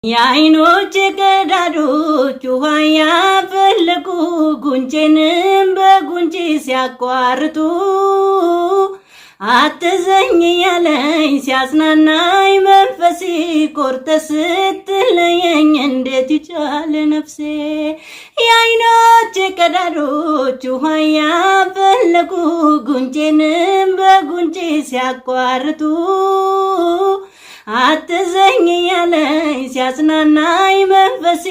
የዓይኖቼ ቀዳዳዎች ውሃ ያፈለቁ ጉንጬንም በጉንጬ ሲያቋርጡ አትዘኝ ያለኝ ሲያጽናናኝ መንፈሴ ቆርጠህ ስትለየኝ እንዴት ይቻል ነፍሴ። የዓይኖቼ ቀዳዳዎች ውሃ ያፈለቁ ጉንጬንም በጉንጬ ሲያቋርጡ አትዘኝ ያለኝ ሲያጽናናኝ መንፈሴ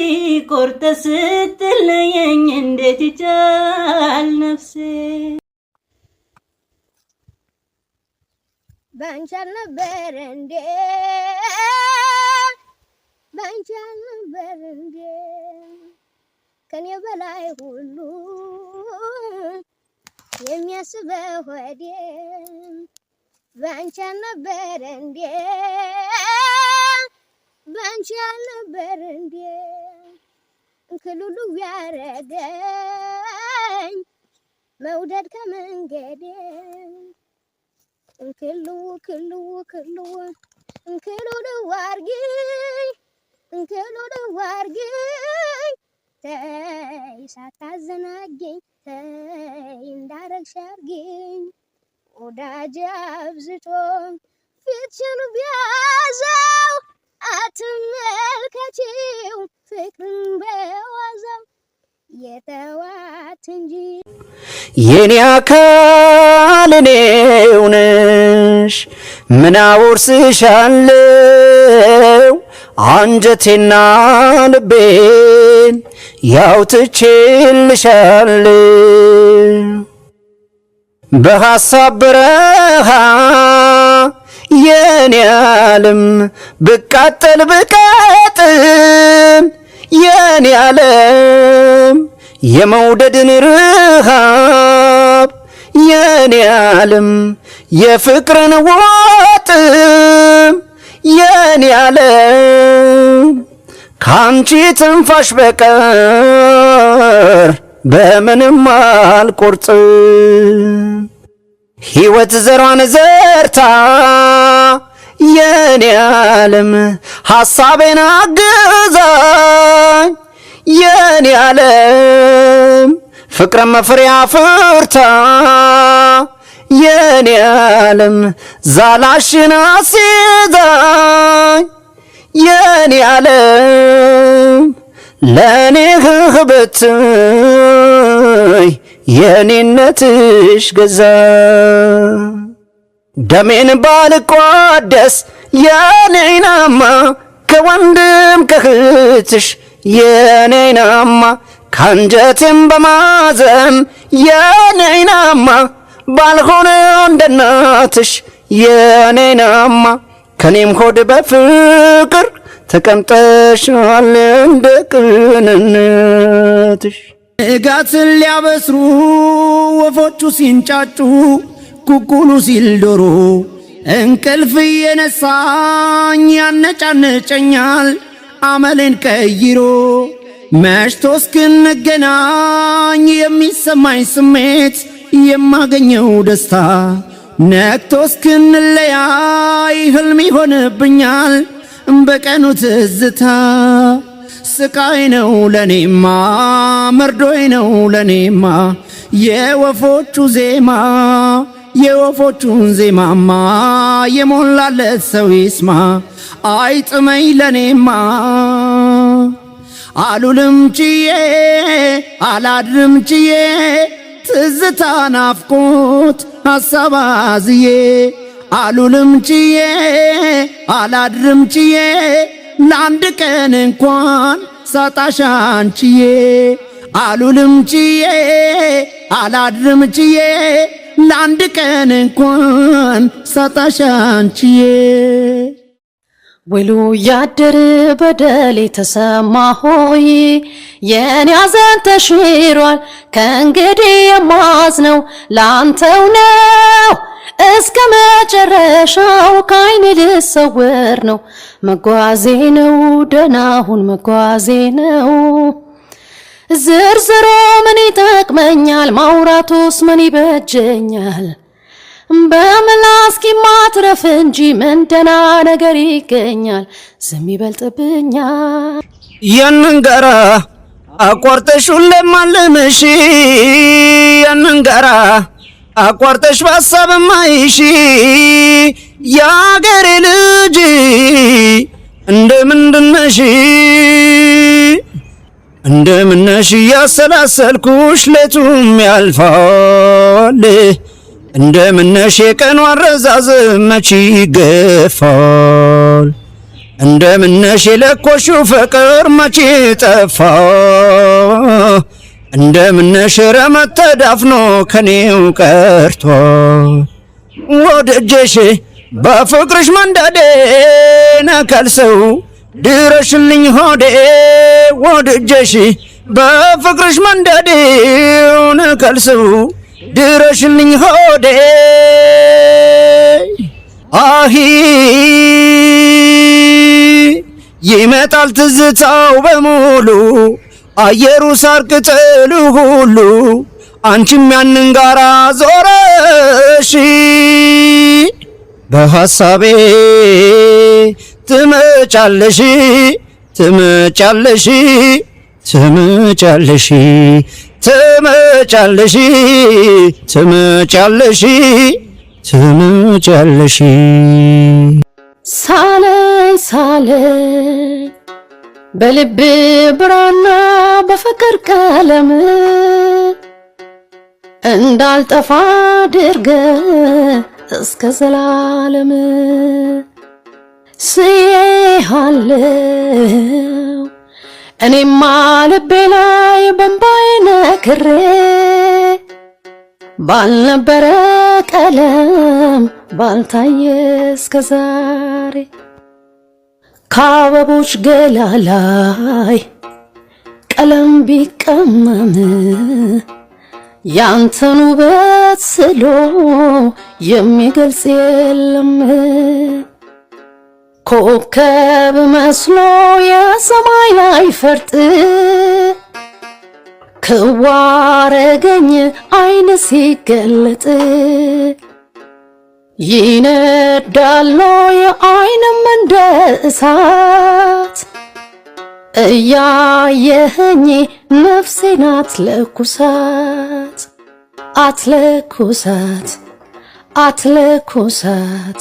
ቆርጠህ ስትለየኝ እንዴት ይቻል ነፍሴ። ባንቺ አልነበር እንዴ ባንቺ አልነበር እንዴ ከኔ በላይ ሁሉ የሚያስበው ሆዴ ባንቺ አልነበር እንዴ ባንቺ አልነበር እንዴ እንክሉሉ ያረገኝ መውደድ ከመንገዴ እንክሉ አርጊኝ ተይ ሳታዘናጊኝ ተይ እንዳረግሽ አርጊኝ ወዳጅ አብዝቶ ፊትሽን ቢያዘው አትመልከቺው ፍቅርን በዋዛው የተዋት እንጂ የኔ አካል እኔው ነሽ ምን አወርስሻለው አንጀቴና ልቤን ያው ትቼልሻለው በሐሳብ በረሃ የኔ ዓለም ብቃጠል ብቀጥን የኔ ዓለም የመውደድን ርሃብ የኔ ዓለም የፍቅርን ወጥም የኔ ዓለም ካንቺ ትንፋሽ በቀር በምንም አልቆርጥም ሕይወት ዘሯን ዘርታ የኔ ዓለም ሐሳቤን አግዛኝ የኔ ዓለም ፍቅር መፍሬ አፍርታ የኔ ዓለም ዛላሽን አስይዛኝ የኔ ዓለም ለኔ ህብትይ የኔነትሽ ገዛ ደሜን ባልቋደስ የኔናማ ከወንድም ከህትሽ የኔናማ ካንጀቴም በማዘም የኔናማ ባልሆነ እንደናትሽ የኔናማ ከኔም ሆድ በፍቅር ተቀምጠሻል እንደ ቅንነትሽ ንጋትን ሊያበስሩ ወፎቹ ሲንጫጩ ኩኩሉ ሲል ዶሮ እንቅልፍ የነሳኝ ያነጫነጨኛል አመሌን ቀይሮ መሽቶ እስክንገናኝ የሚሰማኝ ስሜት የማገኘው ደስታ ነግቶ እስክንለያይ ህልም ይሆንብኛል በቀኑ ትዝታ ስቃይ ነው ለኔማ መርዶይ ነው ለኔማ የወፎቹ ዜማ የወፎቹን ዜማማ የሞላለት ሰው ይስማ አይጥመኝ ለኔማ አሉልም ችዬ አላድርም ችዬ ትዝታ ናፍቆት ሐሳብ አዝዬ አሉልም ችዬ አላድርም ችዬ ለአንድ ቀን እንኳን ሳጣሽ አንቺዬ አሉልም ችዬ አላድርም ችዬ ለአንድ ቀን እንኳን ሳጣሽ አንቺዬ ውሎ ያደር በደሌ ተሰማ ሆይ የኔ ሐዘን ተሽሯል ከእንግዲህ የማዝነው ላንተው ነው እስከ መጨረሻው ከዓይኔ ልሰወር ነው መጓዜ ነው ደናሁን መጓዜ ነው ዝርዝሮ ምን ይጠቅመኛል ማውራቱስ ምን ይበጀኛል በምላስኪ ማትረፍ እንጂ ምንደና ነገር ይገኛል ዝም ይበልጥብኛል ያንን ጋራ አቋርጠሽ ለማለምሽ ያንን ጋራ አቋርጠሽ በሐሳብ ማይሽ ያገሬ ልጅ እንደምነሽ ያሰላሰልኩሽ ለቱም ያልፋል እንደምነሽ የቀኑ አረዛዝም መች ይገፋል እንደምነሽ የለኮሽው ፍቅር መች ጠፋ እንደምነሽ ረመት ተዳፍኖ ከኔው ቀርቷል ወደጀሽ በፍቅርሽ መንደዴ ነከልሰው ድረሽልኝ ሆዴ ወደጀሽ በፍቅርሽ መንደዴ ነከልሰው ድረሽልኝ ሆዴ አሂ ይመጣል ትዝታው በሙሉ አየሩ ሳር ቅጠሉ ሁሉ አንቺም ያንን ጋራ ዞረሽ በሐሳቤ ትመጫለሽ ትመጫለሽ ትመጫለሽ ትመጫለሽ ትመጫለሽ ትመጫለሽ ሳለኝ ሳለኝ በልብ ብራና በፍቅር ቀለም እንዳልጠፋ አድርገ እስከ ዘላለም ስዬሃለው እኔማ ልቤ ላይ በእንባዬ ነክሬ ባልነበረ ቀለም ባልታየ እስከ ዛሬ ከአበቦች ገላ ላይ ቀለም ቢቀመም ያንተን ውበት ስሎ የሚገልጽ የለም ኮከብ መስሎ የሰማይ ላይ ፈርጥ ክዋረገኝ አይን ሲገለጥ ይነዳሎ የአይንም እንደ እሳት እያየኸኝ ነፍሴን አትለኩሳት አትለኩሳት አትለኩሳት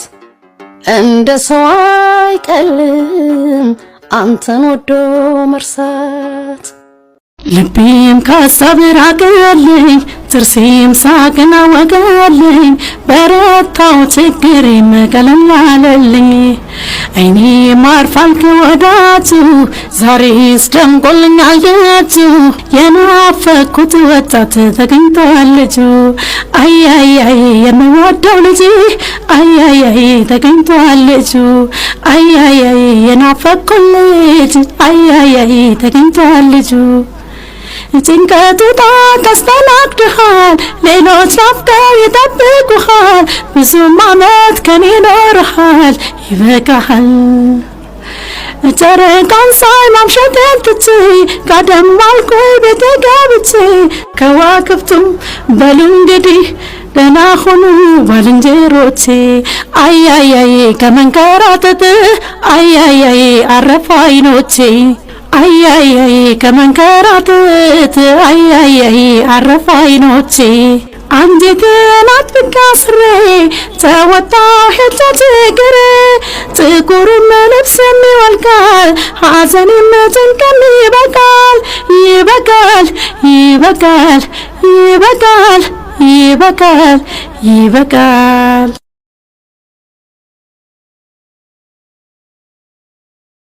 እንደ ሰው አይቀልም አንተን ወዶ መርሳት ልቤም ከሀሳብ ራቀልኝ ጥርሴም ሳቅን አወጋልኝ በረታው ችግሬም ቀለል አለልኝ አይኔም አርፏል ከወዳጁ ዛሬስ ደምቆልኛል ደጁ የናፈኩት ወጣት ተገኝቷል ልጁ አያያይ የምወደው ልጅ አያያይ ተገኝቷል ልጁ አያያይ የናፈኩት ልጅ አያያይ ተገኝቷል ልጁ ጭንቀቱ ታስተናግድሃል ሌሎች ናፍቀው ይጠብቁሃል ብዙም ዓመት ከኔ ኖረሃል ይበቃሃል ጨረቃን ሳይ ማምሸቴን ትቼ ጋደም አልኩኝ ቤቴ ገብቼ ከዋክብቱም በሉ እንግዲህ ደህና ሁኑ ባልንጀሮቼ አያያዬ ከመንከራተት አያያዬ አረፉ አይኖቼ አያያዬ ከመንከራተት አያያዬ አረፉ አይኖቼ አንጀቴን አጥብቄ አስሬ ተወጣሁ ሄጄ ችግሬ ጥቁርም ልብስም ይወልቃል ሐዘኔም ጭንቅም ይበቃል ይበቃል ይበቃል ይበቃል ይበቃል ይበቃል